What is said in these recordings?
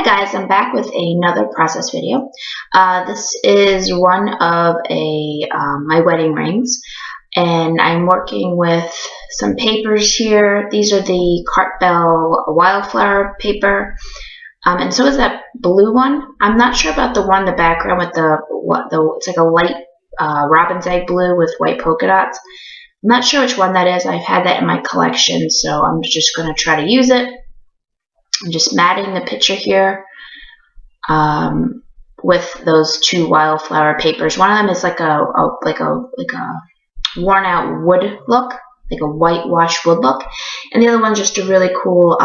Hi guys, I'm back with another process video. This is one of my wedding rings, and I'm working with some papers here. These are the Cartbell wildflower paper, and so is that blue one. I'm not sure about the one in the background with it's like a light robin's egg blue with white polka dots. I'm not sure which one that is. I've had that in my collection, so I'm just going to try to use it. I'm just matting the picture here with those two wildflower papers. One of them is like a worn out wood look, like a whitewashed wood look, and the other one's just a really cool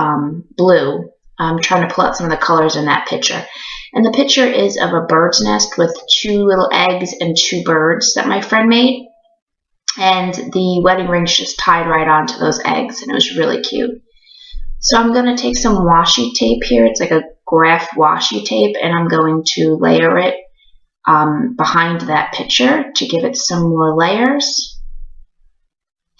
blue. I'm trying to pull out some of the colors in that picture. And the picture is of a bird's nest with two little eggs and two birds that my friend made. And the wedding ring's just tied right onto those eggs, and it was really cute. So I'm going to take some washi tape here. It's like a graph washi tape, and I'm going to layer it behind that picture to give it some more layers.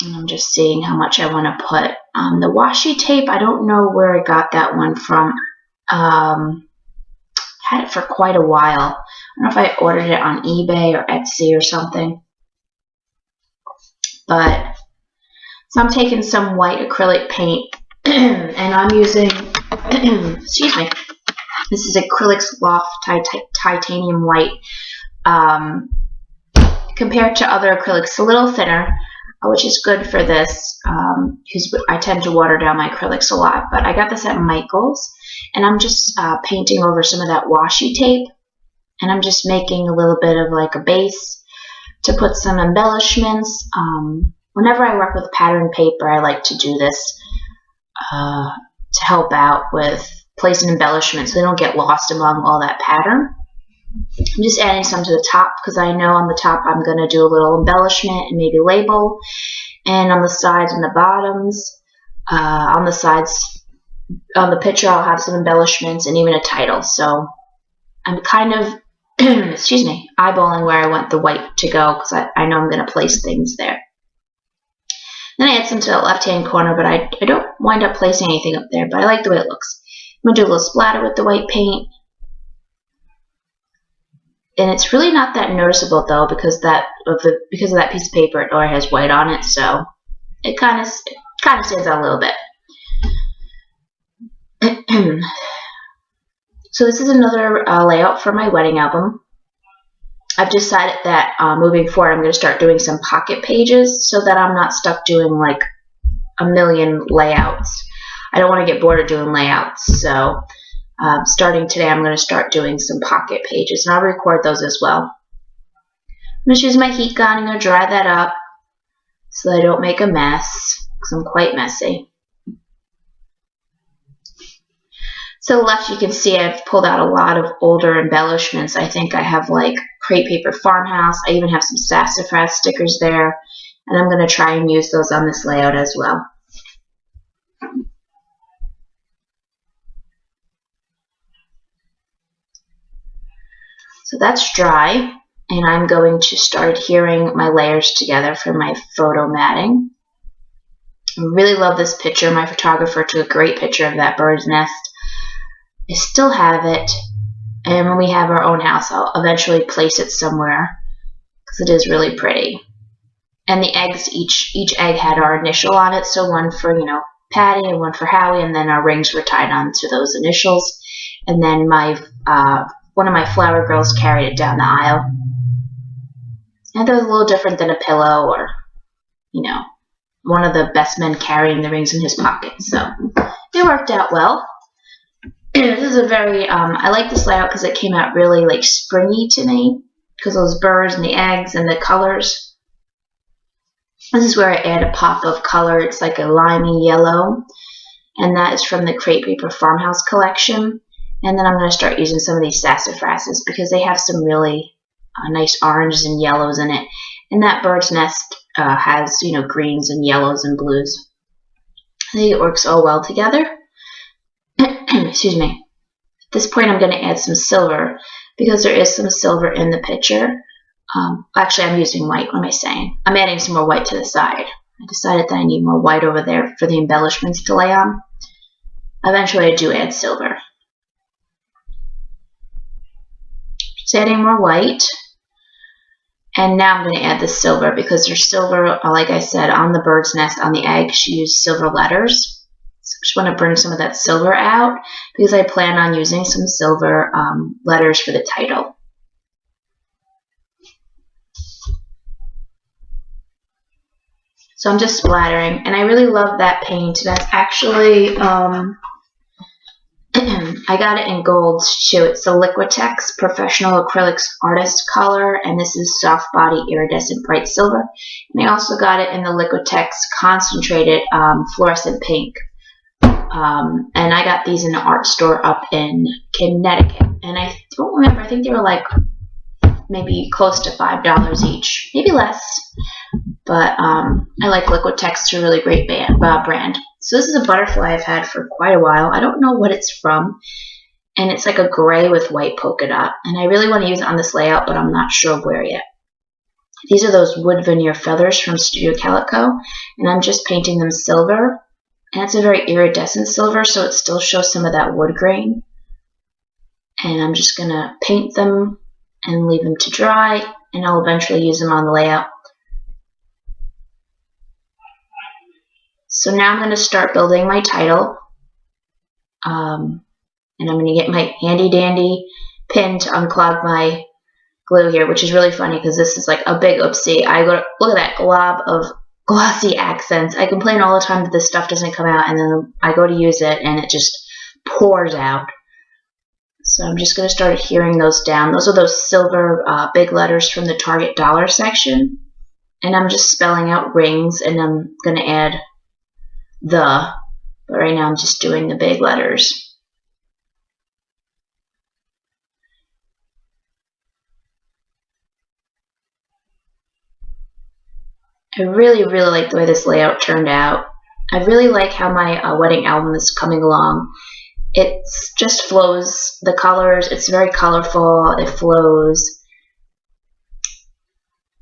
And I'm just seeing how much I want to put. The washi tape, I don't know where I got that one from. Had it for quite a while. I don't know if I ordered it on eBay or Etsy or something. But so I'm taking some white acrylic paint. And I'm using, excuse me, this is Acrylics Loft Titanium White. Compared to other acrylics, it's a little thinner, which is good for this because I tend to water down my acrylics a lot. But I got this at Michael's, and I'm just painting over some of that washi tape, and I'm just making a little bit of like a base to put some embellishments. Whenever I work with pattern paper, I like to do this. To help out with placing embellishments so they don't get lost among all that pattern. I'm just adding some to the top because I know on the top I'm going to do a little embellishment and maybe label, and on the sides and the bottoms, on the sides on the picture I'll have some embellishments and even a title. So I'm kind of excuse me, eyeballing where I want the white to go because I know I'm going to place things there. Then I add some to the left-hand corner, but I don't wind up placing anything up there, but I like the way it looks. I'm going to do a little splatter with the white paint. And it's really not that noticeable, though, because of that piece of paper, it already has white on it, so it kind of stands out a little bit. So this is another layout for my wedding album. I've decided that moving forward, I'm going to start doing some pocket pages so that I'm not stuck doing like a million layouts. I don't want to get bored of doing layouts. So starting today, I'm going to start doing some pocket pages, and I'll record those as well. I'm going to use my heat gun. I'm going to dry that up so that I don't make a mess because I'm quite messy. To the left, you can see I've pulled out a lot of older embellishments. I think I have like crepe paper farmhouse. I even have some sassafras stickers there, and I'm going to try and use those on this layout as well. So that's dry, and I'm going to start adhering my layers together for my photo matting. I really love this picture. My photographer took a great picture of that bird's nest. I still have it, and when we have our own house, I'll eventually place it somewhere because it is really pretty. And the eggs, each egg had our initial on it, so one for Patty and one for Howie, and then our rings were tied onto those initials. And then one of my flower girls carried it down the aisle. And that was a little different than a pillow or one of the best men carrying the rings in his pocket. So it worked out well. This is a very, I like this layout because it came out really like springy to me because those birds and the eggs and the colors. This is where I add a pop of color. It's like a limey yellow, and that is from the Crepe Paper Farmhouse collection. And then I'm going to start using some of these sassafrases because they have some really nice oranges and yellows in it. And that bird's nest has, greens and yellows and blues. I think it works all well together. Excuse me. At this point, I'm going to add some silver because there is some silver in the picture. Actually, I'm using white. What am I saying? I'm adding some more white to the side. I decided that I need more white over there for the embellishments to lay on. Eventually, I do add silver. Just adding more white. And now I'm going to add the silver because there's silver, like I said, on the bird's nest, on the egg. She used silver letters. So I just want to bring some of that silver out because I plan on using some silver letters for the title. So I'm just splattering, and I really love that paint. That's actually, I got it in gold too. It's the Liquitex Professional Acrylics Artist Color, and this is Soft Body Iridescent Bright Silver. And I also got it in the Liquitex Concentrated Fluorescent Pink. And I got these in the art store up in Connecticut. And I don't remember, I think they were like maybe close to $5 each, maybe less. But I like Liquitex, it's a really great brand. So this is a butterfly I've had for quite a while. I don't know what it's from, and it's like a gray with white polka dot. And I really want to use it on this layout, but I'm not sure where yet. These are those wood veneer feathers from Studio Calico, and I'm just painting them silver. And it's a very iridescent silver, so it still shows some of that wood grain. And I'm just going to paint them and leave them to dry, and I'll eventually use them on the layout. So now I'm going to start building my title, and I'm going to get my handy dandy pin to unclog my glue here, which is really funny because this is like a big oopsie. Look at that glob of glossy accents. I complain all the time that this stuff doesn't come out, and then I go to use it and it just pours out. So I'm just going to start adhering those down. Those are those silver big letters from the Target dollar section, and I'm just spelling out rings, and I'm going to add but right now I'm just doing the big letters. I really like the way this layout turned out. I really like how my wedding album is coming along. It just flows, the colors, it's very colorful, it flows.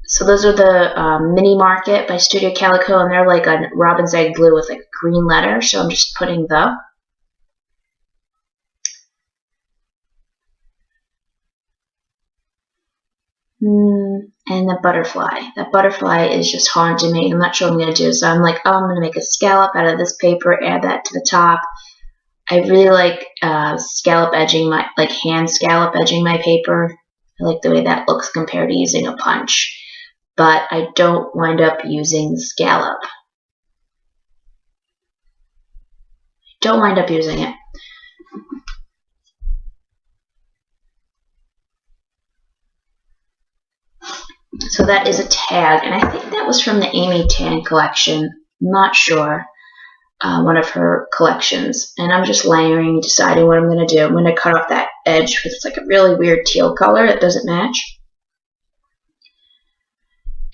So those are the Mini Market by Studio Calico, and they're like a robin's egg blue with like a green letter. So I'm just putting the. And the butterfly. That butterfly is just haunting me. I'm not sure what I'm going to do. So I'm like, oh, I'm going to make a scallop out of this paper, add that to the top. I really like scallop edging, hand scallop edging my paper. I like the way that looks compared to using a punch. But I don't wind up using scallop. Don't wind up using it. So that is a tag, and I think that was from the Amy Tan collection. I'm not sure. One of her collections. And I'm just layering, deciding what I'm going to do. I'm going to cut off that edge with like a really weird teal color that doesn't match.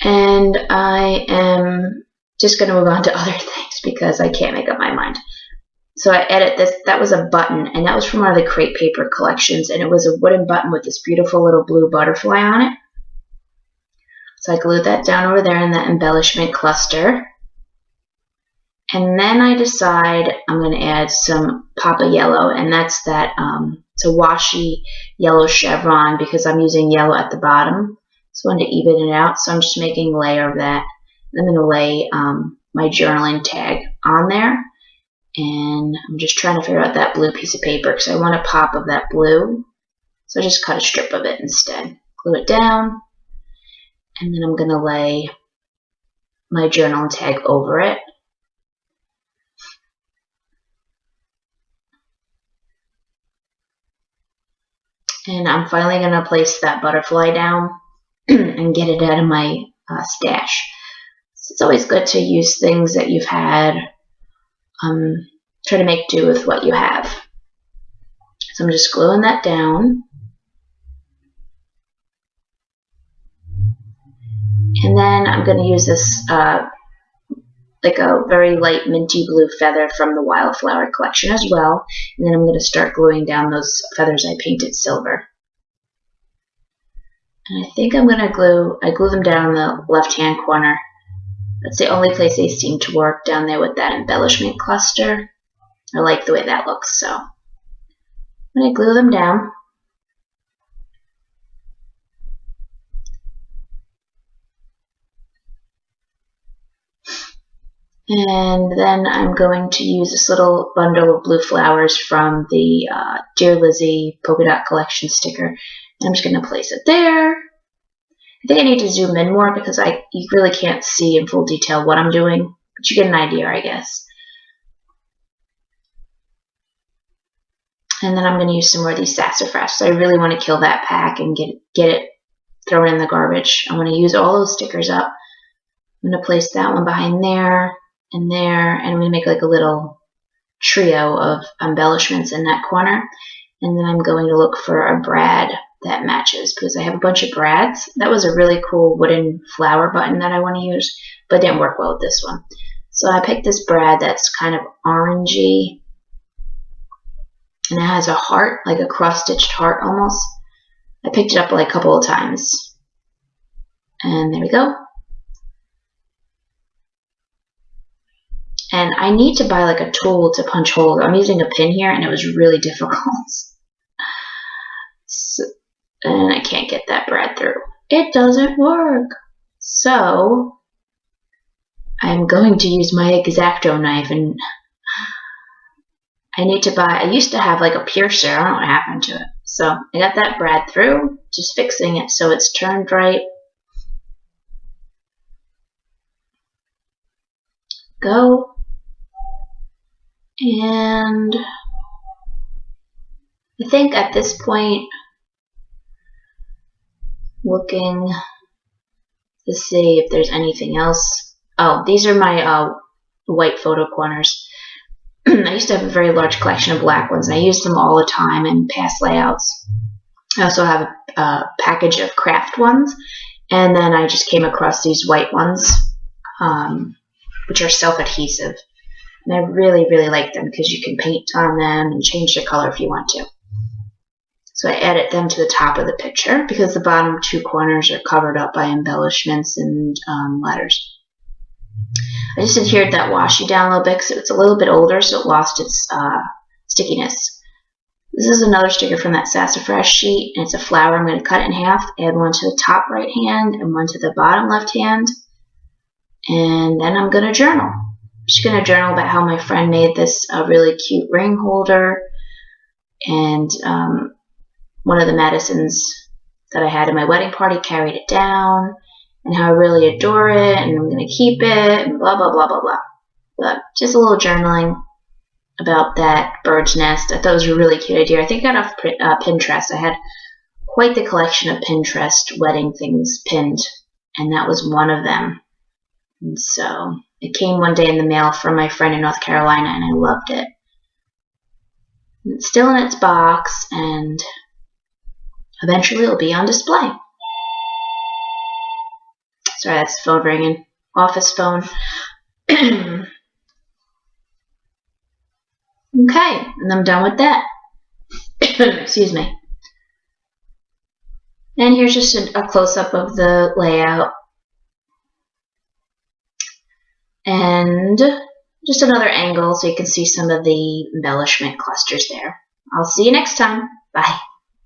And I am just going to move on to other things because I can't make up my mind. So I edit this. That was a button, and that was from one of the crepe paper collections, and it was a wooden button with this beautiful little blue butterfly on it. So I glued that down over there in that embellishment cluster. And then I decide I'm going to add some Papa Yellow, and that's that, it's a washy yellow chevron because I'm using yellow at the bottom. So I wanted to even it out, so I'm just making a layer of that. I'm going to lay my journaling tag on there, and I'm just trying to figure out that blue piece of paper because I want a pop of that blue. So I just cut a strip of it instead. Glue it down, and then I'm going to lay my journaling tag over it. And I'm finally going to place that butterfly down and get it out of my stash. So it's always good to use things that you've had. Try to make do with what you have. So I'm just gluing that down. And then I'm going to use this like a very light minty blue feather from the Wildflower collection as well. And then I'm going to start gluing down those feathers I painted silver. And I think I'm going to glue them down in the left-hand corner. That's the only place they seem to work, down there with that embellishment cluster. I like the way that looks, so I'm going to glue them down. And then I'm going to use this little bundle of blue flowers from the Dear Lizzie polka dot collection sticker. And I'm just going to place it there. I think I need to zoom in more because you really can't see in full detail what I'm doing, but you get an idea, I guess. And then I'm going to use some more of these sassafras. So I really want to kill that pack and get it thrown in the garbage. I want to use all those stickers up. I'm going to place that one behind there and there, and I'm going to make like a little trio of embellishments in that corner. And then I'm going to look for a brad that matches because I have a bunch of brads. That was a really cool wooden flower button that I want to use, but it didn't work well with this one. So I picked this brad that's kind of orangey, and it has a heart, like a cross-stitched heart almost. I picked it up like a couple of times. And there we go. And I need to buy like a tool to punch holes. I'm using a pin here, and it was really difficult. And I can't get that brad through. It doesn't work. So I'm going to use my X-Acto knife, and I need to buy, I used to have like a piercer. I don't know what happened to it. So I got that brad through, just fixing it so it's turned right. Go. And I think at this point, looking to see if there's anything else. Oh, these are my white photo corners. I used to have a very large collection of black ones, and I used them all the time in past layouts. I also have a package of craft ones, and then I just came across these white ones, which are self-adhesive. And I really, really like them because you can paint on them and change the color if you want to. So I added them to the top of the picture because the bottom two corners are covered up by embellishments and letters. I just adhered that washi down a little bit because it's a little bit older, so it lost its stickiness. This is another sticker from that sassafras sheet, and it's a flower. I'm going to cut it in half, add one to the top right hand and one to the bottom left hand, and then I'm going to journal. I'm just going to journal about how my friend made this really cute ring holder, and one of the Madisons that I had in my wedding party carried it down, and how I really adore it, and I'm going to keep it, and blah, blah, blah, blah, blah. But just a little journaling about that bird's nest. I thought it was a really cute idea. I think I got off Pinterest. I had quite the collection of Pinterest wedding things pinned, and that was one of them. And so it came one day in the mail from my friend in North Carolina, and I loved it. And it's still in its box, and eventually it'll be on display. Sorry, that's the phone ringing. Office phone. Okay, and I'm done with that. Excuse me. And here's just a close-up of the layout. And just another angle so you can see some of the embellishment clusters there. I'll see you next time. Bye.